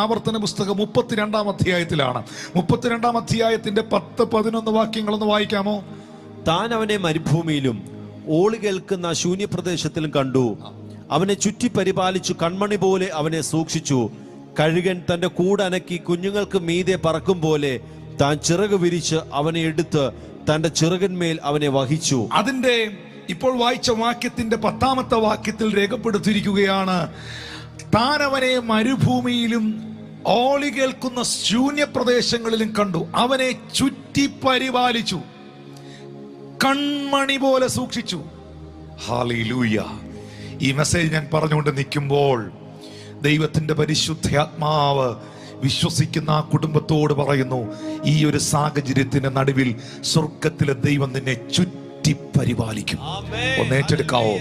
ആവർത്തന പുസ്തകം 32-ാം അധ്യായത്തിലാണ്. 32-ാം അധ്യായത്തിന്റെ 10-11 വാക്യങ്ങളൊന്ന് വായിക്കാമോ? താൻ അവനെ മരുഭൂമിയിലും ഓളി കേൾക്കുന്ന ശൂന്യപ്രദേശത്തിലും കണ്ടു. അവനെ ചുറ്റി പരിപാലിച്ചു, കൺമണി പോലെ അവനെ സൂക്ഷിച്ചു. കഴുകൻ തന്റെ കൂടനക്കി കുഞ്ഞുങ്ങൾക്ക് മീതെ പറക്കും പോലെ താൻ ചിറക് വിരിച്ച് അവനെ എടുത്ത് തന്റെ ചിറകിന്മേൽ അവനെ വഹിച്ചു. അതിന്റെ ഇപ്പോൾ വായിച്ച വാക്യത്തിന്റെ 10-ാമത്തെ വാക്യത്തിൽ രേഖപ്പെടുത്തിയിരിക്കുകയാണ്, താൻ അവനെ മരുഭൂമിയിലും ഓളി കേൾക്കുന്ന ശൂന്യപ്രദേശങ്ങളിലും കണ്ടു. അവനെ ചുറ്റി പരിപാലിച്ചു, കൺമണി പോലെ സൂക്ഷിച്ചു. ഹല്ലേലൂയ. ഈ മെസ്സേജ് ഞാൻ പറഞ്ഞുകൊണ്ട് നിൽക്കുമ്പോൾ ദൈവത്തിന്റെ പരിശുദ്ധാത്മാവ് വിശ്വസിക്കുന്ന ആ കുടുംബത്തോട് പറയുന്നു, ഈ ഒരു സാഹചര്യത്തിന്റെ നടുവിൽ സ്വർഗത്തിലെ ദൈവം നിന്നെ ചുറ്റി പരിപാലിക്കും. ഒന്ന് ഏറ്റെടുക്കാവോ?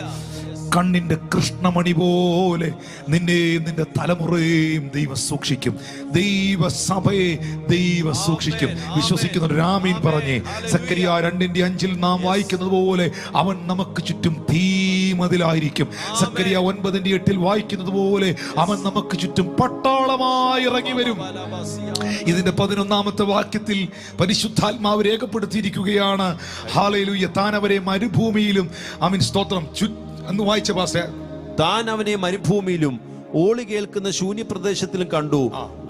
കണ്ണിന്റെ കൃഷ്ണമണി പോലെ നിന്നെയും നിന്റെ തലമുറയും ദൈവം സൂക്ഷിക്കും. ദൈവസഭയെ ദൈവം സൂക്ഷിക്കും. വിശ്വസിക്കുന്ന രാമീൻ പറഞ്ഞേ. സക്കറിയ 2:5 നാം വായിക്കുന്നത് പോലെ അവൻ നമുക്ക് ചുറ്റും തീമതിലായിരിക്കും. സക്കറിയ 9:8 വായിക്കുന്നത് പോലെ അവൻ നമുക്ക് ചുറ്റും പട്ടാളമായി ഇറങ്ങി വരും. ഇതിന്റെ 11-ാമത്തെ വാക്യത്തിൽ പരിശുദ്ധാത്മാവ് രേഖപ്പെടുത്തിയിരിക്കുകയാണ്, ഹല്ലേലൂയ, താൻ അവരെ മരുഭൂമിയിലും സ്തോത്രം എന്ന് വായിച്ച പാസ്റ്റർ. താൻ അവനെ മരുഭൂമിയിലും ഓളി കേൾക്കുന്ന ശൂന്യപ്രദേശത്തിലും കണ്ടു.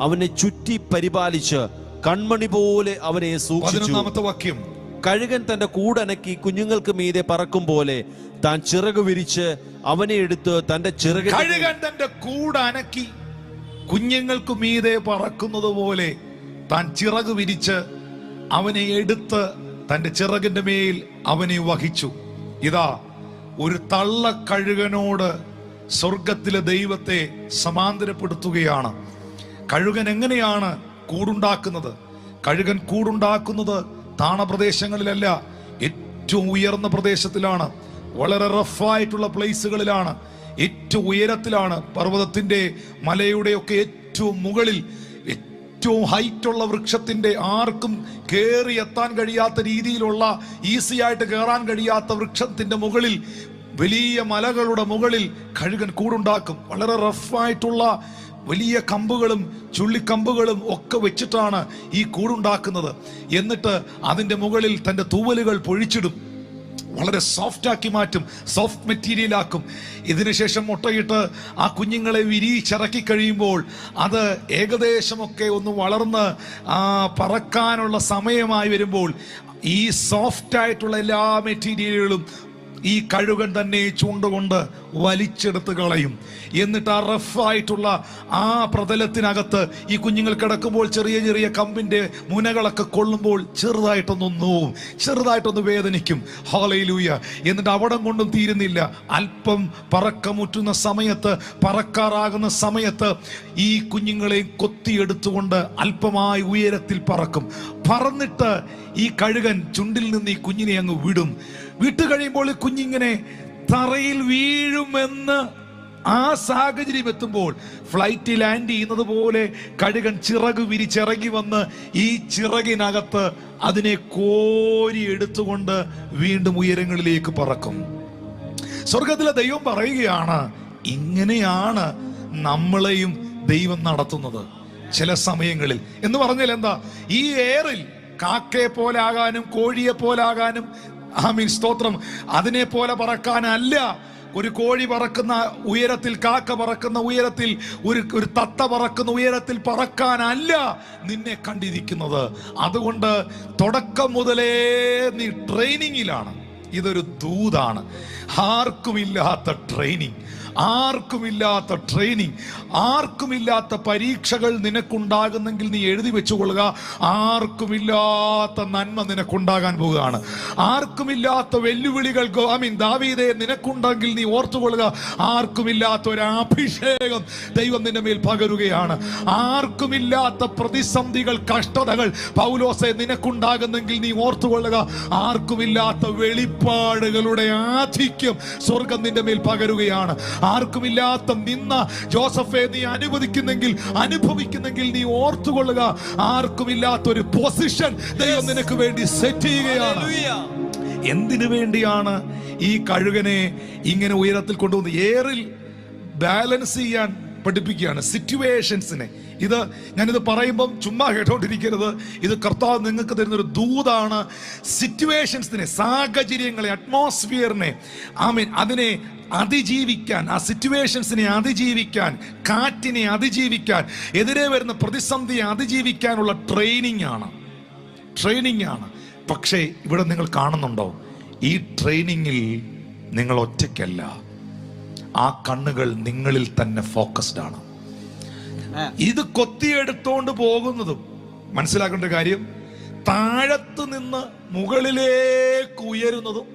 അവനെ ചുറ്റി പരിപാലിച്ച് കൺമണി പോലെ അവനെ സൂക്ഷിച്ചു. 11-ാമത്തെ വാക്യം, കഴുകൻ തന്റെ കൂടനക്കി കുഞ്ഞുങ്ങൾക്ക് മീതെ പറക്കും പോലെ താൻ ചിറക് വിരിച്ച് അവനെ എടുത്ത് തന്റെ ചിറക്. കഴുകൻ തന്റെ കൂടനക്കി കുഞ്ഞുങ്ങൾക്ക് മീതെ പറക്കുന്നത് പോലെ താൻ ചിറക് വിരിച്ച് അവനെ എടുത്ത് തന്റെ ചിറകിന്റെ മേൽ അവനെ വഹിച്ചു. ഇതാ ഒരു തള്ള കഴുകനോട് സ്വർഗത്തിലെ ദൈവത്തെ സമാന്തരപ്പെടുത്തുകയാണ്. കഴുകൻ എങ്ങനെയാണ് കൂടുണ്ടാക്കുന്നത്? കഴുകൻ കൂടുണ്ടാക്കുന്നത് താണപ്രദേശങ്ങളിലല്ല, ഏറ്റവും ഉയർന്ന പ്രദേശത്തിലാണ്, വളരെ റഫായിട്ടുള്ള പ്ലേസുകളിലാണ്, ഏറ്റവും ഉയരത്തിലാണ്, പർവ്വതത്തിന്റെ മലയുടെ ഒക്കെ ഏറ്റവും മുകളിൽ, ഏറ്റവും ഹൈറ്റുള്ള വൃക്ഷത്തിന്റെ ആർക്കും കയറി എത്താൻ കഴിയാത്ത രീതിയിലുള്ള, ഈസി ആയിട്ട് കയറാൻ കഴിയാത്ത വൃക്ഷത്തിന്റെ മുകളിൽ, വലിയ മലകളുടെ മുകളിൽ കഴുകൻ കൂടുണ്ടാക്കും. വളരെ റഫായിട്ടുള്ള വലിയ കമ്പുകളും ചുള്ളിക്കമ്പുകളും ഒക്കെ വെച്ചിട്ടാണ് ഈ കൂടുണ്ടാക്കുന്നത്. എന്നിട്ട് അതിന്റെ മുകളിൽ തന്റെ തൂവലുകൾ പൊഴിച്ചിടും, വളരെ സോഫ്റ്റ് ആക്കി മാറ്റും, സോഫ്റ്റ് മെറ്റീരിയൽ ആക്കും. ഇതിനുശേഷം മുട്ടയിട്ട് ആ കുഞ്ഞുങ്ങളെ വിരിച്ചിറക്കി കഴിയുമ്പോൾ അത് ഏകദേശമൊക്കെ ഒന്ന് വളർന്ന് പറക്കാനുള്ള സമയമായി വരുമ്പോൾ ഈ സോഫ്റ്റ് ആയിട്ടുള്ള എല്ലാ മെറ്റീരിയലുകളും ഈ കഴുകൻ തന്നെ ചൂണ്ടുകൊണ്ട് വലിച്ചെടുത്ത് കളയും. എന്നിട്ട് ആ റഫായിട്ടുള്ള ആ പ്രതലത്തിനകത്ത് ഈ കുഞ്ഞുങ്ങൾ കിടക്കുമ്പോൾ ചെറിയ ചെറിയ കമ്പിന്റെ മുനകളൊക്കെ കൊള്ളുമ്പോൾ ചെറുതായിട്ടൊന്ന് വേദനിക്കും. ഹല്ലേലൂയ. എന്നിട്ട് അവിടം കൊണ്ടും തീരുന്നില്ല. അല്പം പറക്കമുറ്റുന്ന സമയത്ത്, പറക്കാറാകുന്ന സമയത്ത് ഈ കുഞ്ഞുങ്ങളെ കൊത്തിയെടുത്തുകൊണ്ട് അല്പമായി ഉയരത്തിൽ പറക്കും. പറന്നിട്ട് ഈ കഴുകൻ ചുണ്ടിൽ നിന്ന് ഈ കുഞ്ഞിനെ അങ്ങ് വിടും. വിട്ടുകഴിയുമ്പോൾ കുഞ്ഞിങ്ങനെ തറയിൽ വീഴുമെന്ന് ആ സാഹചര്യം എത്തുമ്പോൾ, ഫ്ലൈറ്റ് ലാൻഡ് ചെയ്യുന്നത് പോലെ കഴുകൻ ചിറക് വിരിച്ചിറങ്ങി വന്ന് ഈ ചിറകിനകത്ത് അതിനെ കോരി എടുത്തുകൊണ്ട് വീണ്ടും ഉയരങ്ങളിലേക്ക് പറക്കും. സ്വർഗത്തിലെ ദൈവം പറയുകയാണ്, ഇങ്ങനെയാണ് നമ്മളെയും ദൈവം നടത്തുന്നത് ചില സമയങ്ങളിൽ. എന്ന് പറഞ്ഞാൽ എന്താ? ഈ എയറിൽ കാക്കയെ പോലെ ആകാനും കോഴിയെ പോലെ ആകാനും, സ്തോത്രം, അതിനെ പോലെ പറക്കാനല്ല. ഒരു കോഴി പറക്കുന്ന ഉയരത്തിൽ, കാക്ക പറക്കുന്ന ഉയരത്തിൽ, ഒരു തത്ത പറക്കുന്ന ഉയരത്തിൽ പറക്കാനല്ല നിന്നെ കണ്ടിരിക്കുന്നത്. അതുകൊണ്ട് തുടക്കം മുതലേ നീ ട്രെയിനിങ്ങിലാണ്. ഇതൊരു ദൂതാണ്. ആർക്കുമില്ലാത്ത ട്രെയിനിങ്, ആർക്കുമില്ലാത്ത പരീക്ഷകൾ നിനക്കുണ്ടാകുന്നെങ്കിൽ നീ എഴുതി വെച്ചുകൊള്ളുക. ആർക്കുമില്ലാത്ത നന്മ നിനക്കുണ്ടാകാൻ പോവുകയാണ്. ആർക്കുമില്ലാത്ത വെല്ലുവിളികൾ ദാവീദേ നിനക്കുണ്ടെങ്കിൽ നീ ഓർത്തുകൊള്ളുക. ആർക്കുമില്ലാത്ത ഒരു അഭിഷേകം ദൈവം നിന്റെ മേൽ പകരുകയാണ്. ആർക്കുമില്ലാത്ത പ്രതിസന്ധികൾ, കഷ്ടതകൾ പൗലോസേ നിനക്കുണ്ടാകുന്നെങ്കിൽ നീ ഓർത്തുകൊള്ളുക. ആർക്കുമില്ലാത്ത വെളിപ്പാടുകളുടെ ആധിക്യം സ്വർഗം നിന്റെ മേൽ പകരുകയാണ്. ആർക്കുമില്ലാത്ത നിന്ന ജോസഫെ നീ അനുഭവിക്കുന്നെങ്കിൽ നീ ഓർത്തുകൊള്ളുക. ആർക്കുമില്ലാത്ത ഒരു പൊസിഷൻ ദൈവം നിനക്ക് വേണ്ടി സെറ്റ് ചെയ്യുകയാണ്. എന്തിനു വേണ്ടിയാണ് ഈ കഴുകനെ ഇങ്ങനെ ഉയരത്തിൽ കൊണ്ടുവന്ന്? എയറിൽ ബാലൻസ് ചെയ്യാൻ പഠിപ്പിക്കുകയാണ് സിറ്റുവേഷൻസിനെ. ഞാനിത് പറയുമ്പം ചുമ്മാ കേട്ടോണ്ടിരിക്കരുത്. ഇത് കർത്താവ് നിങ്ങൾക്ക് തരുന്നൊരു ദൂതാണ്. സിറ്റുവേഷൻസിനെ, സാഹചര്യങ്ങളെ, അറ്റ്മോസ്ഫിയറിനെ, അതിനെ അതിജീവിക്കാൻ, ആ സിറ്റുവേഷൻസിനെ അതിജീവിക്കാൻ, കാറ്റിനെ അതിജീവിക്കാൻ, എതിരെ വരുന്ന പ്രതിസന്ധിയെ അതിജീവിക്കാനുള്ള ട്രെയിനിങ് ആണ്. പക്ഷേ ഇവിടെ നിങ്ങൾ കാണുന്നുണ്ടോ, ഈ ട്രെയിനിങ്ങിൽ നിങ്ങൾ ഒറ്റയ്ക്കല്ല. ആ കണ്ണുകൾ നിങ്ങളിൽ തന്നെ ഫോക്കസ്ഡ് ആണ്. ഇത് കൊത്തിയെടുത്തോണ്ട് പോകുന്നതും മനസ്സിലാക്കേണ്ട കാര്യം, താഴത്ത് നിന്ന് മുകളിലേക്ക് ഉയരുന്നതും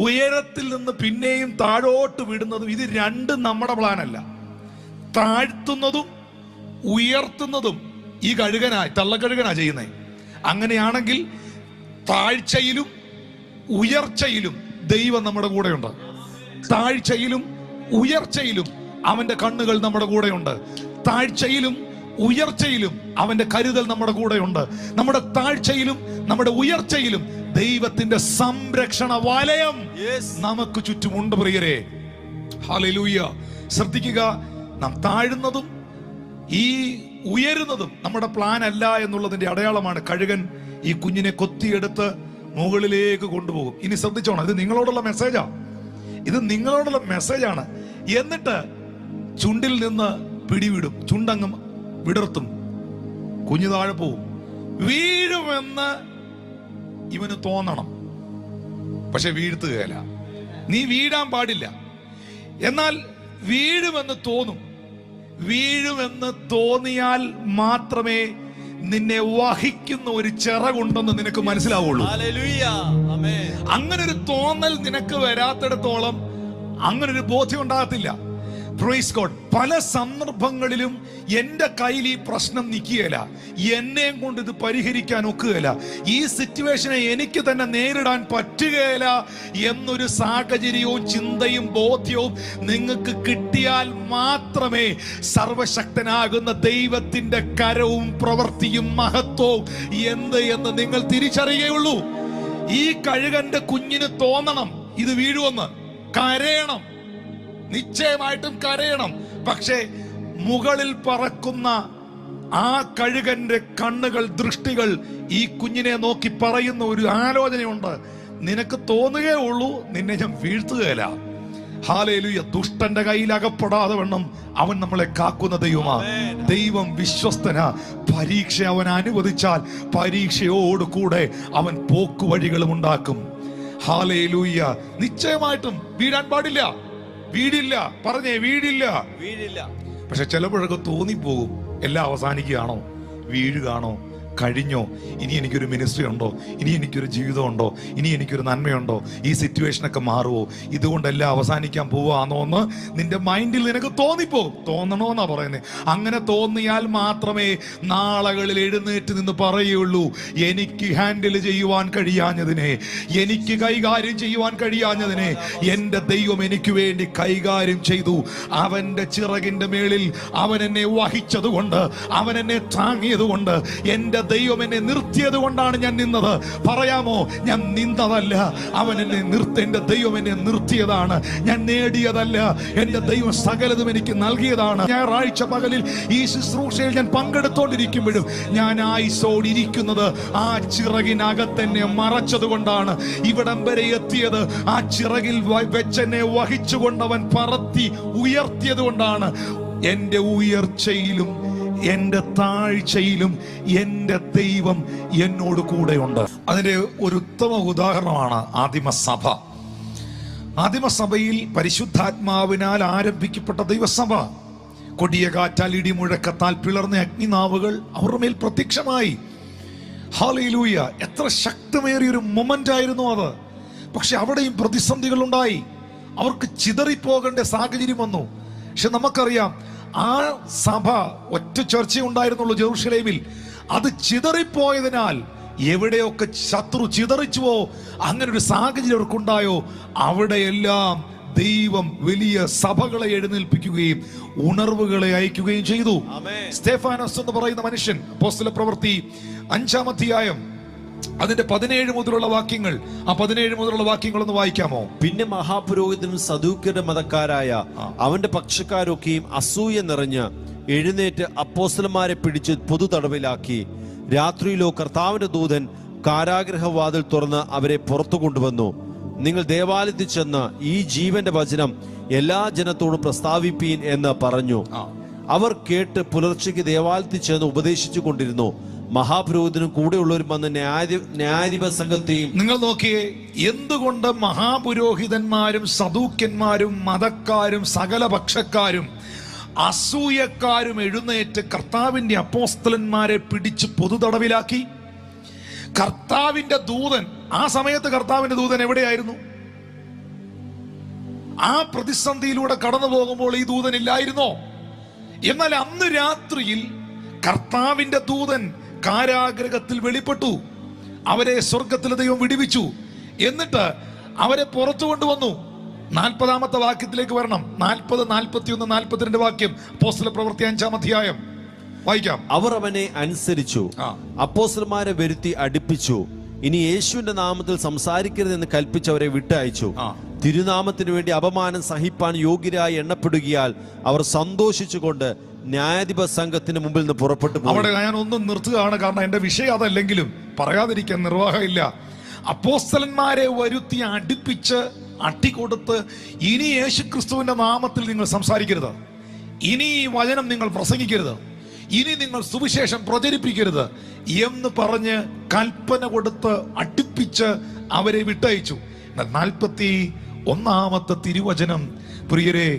ഉയരത്തിൽ നിന്ന് പിന്നെയും താഴോട്ട് വിടുന്നതും, ഇത് രണ്ടും നമ്മുടെ പ്ലാനല്ല. താഴ്ത്തുന്നതും ഉയർത്തുന്നതും ഈ തള്ളക്കഴുകനാ ചെയ്യുന്നേ. അങ്ങനെയാണെങ്കിൽ താഴ്ചയിലും ഉയർച്ചയിലും ദൈവം നമ്മുടെ കൂടെയുണ്ട്. താഴ്ചയിലും ഉയർച്ചയിലും അവന്റെ കണ്ണുകൾ നമ്മുടെ കൂടെയുണ്ട്. താഴ്ചയിലും ഉയർച്ചയിലും അവന്റെ കരുതൽ നമ്മുടെ കൂടെയുണ്ട്. നമ്മുടെ താഴ്ചയിലും നമ്മുടെ ഉയർച്ചയിലും ദൈവത്തിന്റെ സംരക്ഷണ വലയം നമുക്ക് ചുറ്റുമുണ്ട് പ്രിയരെ. ഹല്ലേലൂയ. ശ്രദ്ധിക്കുക, നാം താഴുന്നതും ഈ ഉയരുന്നതും നമ്മുടെ പ്ലാൻ അല്ല എന്നുള്ളതിന്റെ അടയാളമാണ്. കഴുകൻ ഈ കുഞ്ഞിനെ കൊത്തിയെടുത്ത് മുകളിലേക്ക് കൊണ്ടുപോകും. ഇനി ശ്രദ്ധിച്ചോണം, ഇത് നിങ്ങളോടുള്ള മെസ്സേജാണ്. എന്നിട്ട് ചുണ്ടിൽ നിന്ന് പിടിവിടും, ചുണ്ടങ്ങും വിടർത്തും, കുഞ്ഞു താഴെ പോവും. വീഴുമെന്ന് ഇവന് തോന്നണം, പക്ഷെ വീഴ്ത്തുകയല്ല. നീ വീഴാൻ പാടില്ല. എന്നാൽ വീഴുമെന്ന് തോന്നും. വീഴുമെന്ന് തോന്നിയാൽ മാത്രമേ നിന്നെ വഹിക്കുന്ന ഒരു ചിറകുണ്ടെന്ന് നിനക്ക് മനസ്സിലാവുള്ളൂ. അങ്ങനെ ഒരു തോന്നൽ നിനക്ക് വരാത്തിടത്തോളം അങ്ങനെ ഒരു ബോധ്യം ഉണ്ടാകത്തില്ല. Praise God. പല സന്ദർഭങ്ങളിലും എന്റെ കയ്യിൽ ഈ പ്രശ്നം നിൽക്കുകയില്ല, എന്നെയും കൊണ്ട് ഇത് പരിഹരിക്കാൻ ഒക്കുകയില്ല, ഈ സിറ്റുവേഷനെ എനിക്ക് തന്നെ നേരിടാൻ പറ്റുകയില്ല എന്നൊരു സാഹചര്യവും ചിന്തയും ബോധ്യവും നിങ്ങൾക്ക് കിട്ടിയാൽ മാത്രമേ സർവശക്തനാകുന്ന ദൈവത്തിന്റെ കരവും പ്രവൃത്തിയും മഹത്വവും എന്ന് നിങ്ങൾ തിരിച്ചറിയുകയുള്ളൂ. ഈ കഴുകന്റെ കുഞ്ഞിന് തോന്നണം ഇത് വീഴുമെന്ന്, കരയണം, നിശ്ചയമായിട്ടും കരയണം. പക്ഷേ മുകളിൽ പറക്കുന്ന ആ കഴുകന്റെ കണ്ണുകൾ, ദൃഷ്ടികൾ ഈ കുഞ്ഞിനെ നോക്കി പറയുന്ന ഒരു ആലോചനയുണ്ട്. നിനക്ക് തോന്നുകയേ ഉള്ളൂ, നിന്നെ ഞാൻ വീഴ്ത്തുകയില്ല. ഹല്ലേലൂയ. ദുഷ്ടന്റെ കയ്യിൽ അകപ്പെടാതെ വണ്ണം അവൻ നമ്മളെ കാക്കുന്ന ദൈവമാണ്. ദൈവം വിശ്വസ്തനാ. പരീക്ഷ അവൻ അനുവദിച്ചാൽ പരീക്ഷയോട് കൂടെ അവൻ പോക്കുവഴികളും ഉണ്ടാക്കും. ഹല്ലേലൂയ. നിശ്ചയമായിട്ടും വീഴാൻ പാടില്ല. വീടില്ല, പറഞ്ഞേ, വീടില്ല. പക്ഷെ ചിലപ്പോഴൊക്കെ തോന്നിപ്പോകും, എല്ലാം അവസാനിക്കുകയാണോ, വീഴുകയാണോ, കഴിഞ്ഞോ, ഇനി എനിക്കൊരു മിനിസ്ട്രി ഉണ്ടോ, ഇനി എനിക്കൊരു ജീവിതം ഉണ്ടോ, ഇനി എനിക്കൊരു നന്മയുണ്ടോ, ഈ സിറ്റുവേഷനൊക്കെ മാറുമോ, ഇതുകൊണ്ടെല്ലാം അവസാനിക്കാൻ പോവാന്നോ എന്ന് നിന്റെ മൈൻഡിൽ നിനക്ക് തോന്നിപ്പോകും. തോന്നണോന്നാ പറയുന്നത്. അങ്ങനെ തോന്നിയാൽ മാത്രമേ നാളുകളിൽ എഴുന്നേറ്റ് നിന്ന് പറയുള്ളൂ, എനിക്ക് ഹാൻഡിൽ ചെയ്യുവാൻ കഴിയാഞ്ഞതിനെ, എനിക്ക് കൈകാര്യം ചെയ്യുവാൻ കഴിയാഞ്ഞതിനെ എൻ്റെ ദൈവം എനിക്ക് വേണ്ടി കൈകാര്യം ചെയ്തു. അവന്റെ ചിറകിന്റെ മേളിൽ അവൻ എന്നെ വഹിച്ചത് കൊണ്ട്, അവൻ എന്നെ താങ്ങിയത് കൊണ്ട്, എൻ്റെ ദൈവം എന്നെ നിർത്തിയത് കൊണ്ടാണ് ഞാൻ നിന്നത്. പറയാമോ, ഞാൻ നിന്നതല്ല, അവൻ എന്നെ എന്റെ ദൈവം എന്നെ നിർത്തിയതാണ്. ഞാൻ നേടിയതല്ല, എന്റെ ദൈവം സകലതും എനിക്ക് നൽകിയതാണ്. ഞായറാഴ്ച പകലിൽ ഈ ശുശ്രൂഷയിൽ ഞാൻ പങ്കെടുത്തോണ്ടിരിക്കുമ്പോഴും ഞാൻ ആയുസോടിരിക്കുന്നത് ആ ചിറകിനകത്തെന്നെ മറച്ചത് കൊണ്ടാണ്. ഇവിടം വരെ എത്തിയത് ആ ചിറകിൽ വെച്ചെന്നെ വഹിച്ചുകൊണ്ടവൻ പറത്തി ഉയർത്തിയത് കൊണ്ടാണ്. എന്റെ ഉയർച്ചയിലും എന്റെ താഴ്ചയിലും എന്റെ ദൈവം എന്നോട് കൂടെയുണ്ട്. അതിന്റെ ഒരു ഉത്തമ ഉദാഹരണമാണ് ആദിമസഭ. ആദിമസഭയിൽ പരിശുദ്ധാത്മാവിനാൽ ആരംഭിക്കപ്പെട്ട ദൈവസഭ കൊടിയ കാറ്റാൽ, ഇടിമുഴക്കത്താൽ പിളർന്ന അഗ്നിനാവുകൾ അവരുടെ മേൽ പ്രത്യക്ഷമായി. ഹല്ലേലൂയ. എത്ര ശക്തമേറിയൊരു മൊമെന്റ് ആയിരുന്നു അത്. പക്ഷെ അവിടെയും പ്രതിസന്ധികൾ ഉണ്ടായി. അവർക്ക് ചിതറിപ്പോകേണ്ട സാഹചര്യം വന്നു. പക്ഷെ നമുക്കറിയാം, ആ സഭ ഒറ്റ ചർച്ചയുണ്ടായിരുന്നുള്ളൂ ജെറുസലേമിൽ. അത് ചിതറിപ്പോയതിനാൽ എവിടെയൊക്കെ ശത്രു ചിതറിച്ചുവോ, അങ്ങനെ ഒരു സാഹചര്യം അവർക്കുണ്ടായോ, അവിടെയെല്ലാം ദൈവം വലിയ സഭകളെ എഴുന്നേൽപ്പിക്കുകയും ഉണർവുകളെ അയക്കുകയും ചെയ്തു. സ്തെഫാനോസ് എന്ന് പറയുന്ന മനുഷ്യൻ, അപ്പോസ്തല പ്രവൃത്തി 5-ാം അധ്യായം അതിന്റെ 17 മുതലുള്ള വാക്യങ്ങൾ, ആ 17 മുതലുള്ള വാക്യങ്ങൾ ഒന്ന് വായിക്കാമോ? പിന്നെ മഹാപുരോഹിതനും സദൂക്യരുടെ മതക്കാരായ അവന്റെ പക്ഷക്കാരൊക്കെയും അസൂയ നിറഞ്ഞ് എഴുന്നേറ്റ് അപ്പോസ്തലന്മാരെ പിടിച്ച് പൊതു തടവിലാക്കി. രാത്രിയിലോ കർത്താവിന്റെ ദൂതൻ കാരാഗൃഹവാതിൽ തുറന്ന് അവരെ പുറത്തു കൊണ്ടുവന്നു. നിങ്ങൾ ദേവാലയത്തിൽ ചെന്ന് ഈ ജീവന്റെ വചനം എല്ലാ ജനത്തോടും പ്രസ്താവിപ്പീൻ എന്ന് പറഞ്ഞു. അവർ കേട്ട് പുലർച്ചയ്ക്ക് ദേവാലയത്തിൽ ചെന്ന് ഉപദേശിച്ചു കൊണ്ടിരുന്നു. മഹാപുരോഹിതനും കൂടെയുള്ളവരും വന്ന് ന്യായാധിപ സംഘത്തെയും. നിങ്ങൾ നോക്കിയേ, എന്തുകൊണ്ട് മഹാപുരോഹിതന്മാരും സദൂക്യന്മാരും മതക്കാരും സകല പക്ഷക്കാരും അസൂയക്കാരും എഴുന്നേറ്റ് കർത്താവിന്റെ അപ്പോസ്തലന്മാരെ പിടിച്ച് പൊതു തടവിലാക്കി? കർത്താവിന്റെ ദൂതൻ, ആ സമയത്ത് കർത്താവിന്റെ ദൂതൻ എവിടെയായിരുന്നു? ആ പ്രതിസന്ധിയിലൂടെ കടന്നു പോകുമ്പോൾ ഈ ദൂതൻ ഇല്ലായിരുന്നോ? എന്നാൽ അന്ന് രാത്രിയിൽ കർത്താവിന്റെ ദൂതൻ കാരാഗൃഹത്തിൽ വെളിപ്പെട്ടു. അവരെ സ്വർഗത്തിലെ ദൈവം വിടുവിച്ചു. എന്നിട്ട് അവരെ പുറത്തു കൊണ്ടുവന്നു. 40-ാമത്തെ വാക്യത്തിലേക്ക് വരണം. 40, 41, 42 വാക്യം, അപ്പോസ്തല പ്രവൃത്തി 5-ാം അധ്യായം വായിക്കാം. അവർ അവനെ അനുസരിച്ചു, അപ്പോസ്തലന്മാരെ വരുത്തി അടുപ്പിച്ചു. ഇനി യേശുവിന്റെ നാമത്തിൽ സംസാരിക്കരുതെന്ന് കൽപ്പിച്ചവരെ വിട്ടയച്ചു. തിരുനാമത്തിനു വേണ്ടി അപമാനം സഹിപ്പാൻ യോഗ്യരായി എണ്ണപ്പെടുകയാൽ അവർ സന്തോഷിച്ചുകൊണ്ട് ന്യായാധിപ സംഘത്തിന് മുമ്പിൽ നിന്ന് പുറപ്പെട്ടു. അവിടെ ഞാൻ ഒന്നും നിർത്തുകയാണ്, കാരണം എന്റെ വിഷയം അതല്ലെങ്കിലും പറയാതിരിക്കാൻ നിർവാഹമില്ല. അപ്പോസ്തലന്മാരെ വരുത്തി അടുപ്പിച്ച് അട്ടിക്കൊടുത്ത്, ഇനി യേശുക്രിസ്തുവിന്റെ നാമത്തിൽ നിങ്ങൾ സംസാരിക്കരുത്, ഇനി ഈ വചനം നിങ്ങൾ പ്രസംഗിക്കരുത്, ഇനി നിങ്ങൾ സുവിശേഷം പ്രചരിപ്പിക്കരുത് എന്ന് പറഞ്ഞ് കൽപ്പന കൊടുത്ത് അടുപ്പിച്ച് അവരെ വിട്ടയച്ചു. 41-ാമത്തെ തിരുവചനം, പ്രിയരെ,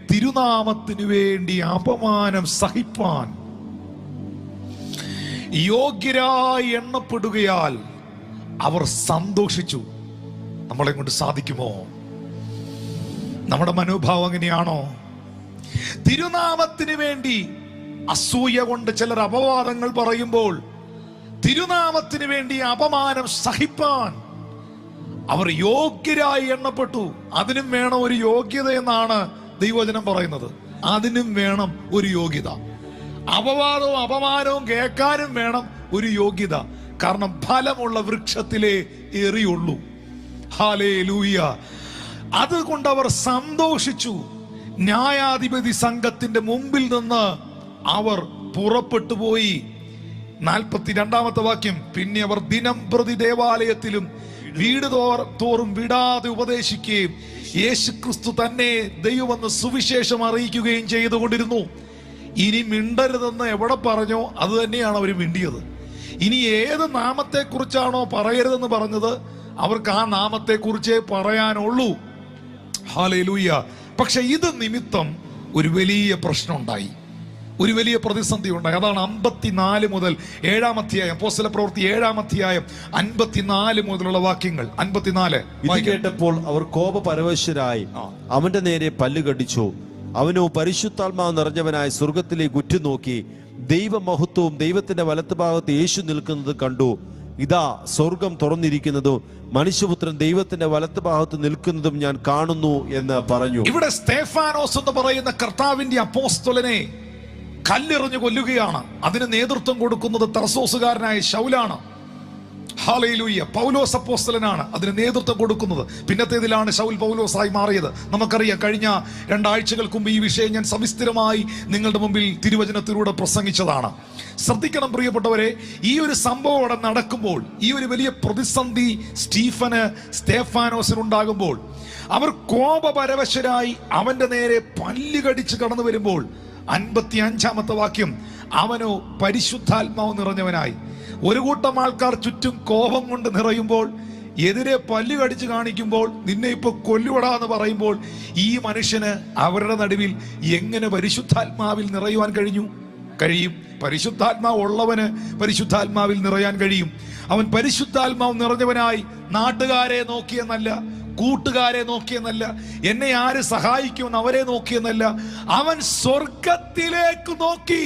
തിരുനാമത്തിനു വേണ്ടി അപമാനം സഹിപ്പാൻ യോഗ്യരായി എണ്ണപ്പെടുകയാൽ അവർ സന്തോഷിച്ചു. നമ്മളെ കൊണ്ട് സാധിക്കുമോ? നമ്മുടെ മനോഭാവം അങ്ങനെയാണോ? തിരുനാമത്തിന് വേണ്ടി അസൂയ കൊണ്ട് ചിലർ അപവാദങ്ങൾ പറയുമ്പോൾ തിരുനാമത്തിന് വേണ്ടി അപമാനം സഹിപ്പാൻ അവർ യോഗ്യരായി എണ്ണപ്പെട്ടു. അതിനും വേണം ഒരു യോഗ്യത എന്നാണ് ദൈവവചനം പറയുന്നത്. അതിനും വേണം ഒരു യോഗ്യത. അപവാദവും അപമാനവും കേൾക്കാനും വേണം ഒരു യോഗ്യത. കാരണം ഫലമുള്ള വൃക്ഷത്തിലേ എറിയുള്ളൂ. ഹല്ലേലൂയ. അതുകൊണ്ട് അവർ സന്തോഷിച്ചു. ന്യായാധിപതി സംഘത്തിന്റെ മുമ്പിൽ നിന്ന് അവർ പുറപ്പെട്ടു പോയി. 42-ാമത്തെ വാക്യം, പിന്നെ അവർ ദിനം പ്രതി ദേവാലയത്തിലും വീട് തോറും വിടാതെ ഉപദേശിക്കുകയും യേശുക്രിസ്തു തന്നെ ദൈവമെന്ന് സുവിശേഷം അറിയിക്കുകയും ചെയ്തുകൊണ്ടിരുന്നു. ഇനി മിണ്ടരുതെന്ന് എവിടെ പറഞ്ഞോ അത് തന്നെയാണ് അവർ മിണ്ടിയത്. ഇനി ഏത് നാമത്തെക്കുറിച്ചാണോ പറയരുതെന്ന് പറഞ്ഞത്, അവർക്ക് ആ നാമത്തെക്കുറിച്ചേ പറയാനുള്ളൂ. ഹല്ലേലൂയ. പക്ഷെ ഇത് നിമിത്തം ഒരു വലിയ പ്രശ്നം ഉണ്ടായി, ഒരു വലിയ പ്രതിസന്ധി ഉണ്ടായി. അതാണ് 54 മുതൽ 7-ാം അധ്യായം, അപ്പോസ്തല പ്രവൃത്തി 7-ാം അധ്യായം 54 മുതലുള്ള വാക്യങ്ങൾ. 54. ഇത് കേട്ടപ്പോൾ അവർ കോപപരവശരായി അവന്റെ നേരെ പല്ല് കടിച്ചു. അവനോ പരിശുദ്ധാത്മാവ് നിറഞ്ഞവനായി സ്വർഗത്തിലേക്ക് ഉറ്റുനോക്കി ദൈവമഹത്വവും ദൈവത്തിന്റെ വലത്തുഭാഗത്ത് യേശു നിൽക്കുന്നത് കണ്ടു. ഇതാ സ്വർഗം തുറന്നിരിക്കുന്നതും മനുഷ്യപുത്രൻ ദൈവത്തിന്റെ വലത്തുഭാഗത്ത് നിൽക്കുന്നതും ഞാൻ കാണുന്നു എന്ന് പറഞ്ഞു. ഇവിടെ സ്തേഫാനോസ് എന്ന് പറയുന്ന കർത്താവിന്റെ അപ്പോസ്തലനെ കല്ലെറിഞ്ഞു കൊല്ലുകയാണ്. അതിന് നേതൃത്വം കൊടുക്കുന്നത് തർസോസുകാരനായ ശൗലാണ്. ഹല്ലേലൂയ. പൗലോസ് അപ്പോസ്തലനാണ് അതിന് നേതൃത്വം കൊടുക്കുന്നത്. പിന്നത്തേതിലാണ് ശൗൽ പൗലോസായി മാറിയത്. നമുക്കറിയാം, കഴിഞ്ഞ 2 ആഴ്ചകൾക്ക് മുമ്പ് ഈ വിഷയം ഞാൻ സവിസ്തരമായി നിങ്ങളുടെ മുമ്പിൽ തിരുവചനത്തിലൂടെ പ്രസംഗിച്ചതാണ്. ശ്രദ്ധിക്കണം പ്രിയപ്പെട്ടവരെ, ഈ ഒരു സംഭവം അവിടെ നടക്കുമ്പോൾ, ഈ ഒരു വലിയ പ്രതിസന്ധി സ്തേഫാനോസിനുണ്ടാകുമ്പോൾ, അവർ കോപപരവശരായി അവന്റെ നേരെ പല്ല് കടിച്ച് കടന്നു വരുമ്പോൾ 55-ാമത്തെ വാക്യം, അവനോ പരിശുദ്ധാത്മാവ് നിറഞ്ഞവനായി. ഒരു കൂട്ടം ആൾക്കാർ ചുറ്റും കോപം കൊണ്ട് നിറയുമ്പോൾ, എതിരെ പല്ല് കടിച്ച് കാണിക്കുമ്പോൾ, നിന്നെ ഇപ്പൊ കൊല്ലുവടാന്ന് പറയുമ്പോൾ, ഈ മനുഷ്യന് അവരുടെ നടുവിൽ എങ്ങനെ പരിശുദ്ധാത്മാവിൽ നിറയുവാൻ കഴിയും? പരിശുദ്ധാത്മാവ് ഉള്ളവന് പരിശുദ്ധാത്മാവിൽ നിറയാൻ കഴിയും. അവൻ പരിശുദ്ധാത്മാവ് നിറഞ്ഞവനായി നാട്ടുകാരെ നോക്കിയെന്നല്ല, കൂട്ടുകാരെ നോക്കിയെന്നല്ല, എന്നെ ആര് സഹായിക്കുമെന്ന് അവരെ നോക്കിയെന്നല്ല, അവൻ സ്വർഗത്തിലേക്ക് നോക്കി.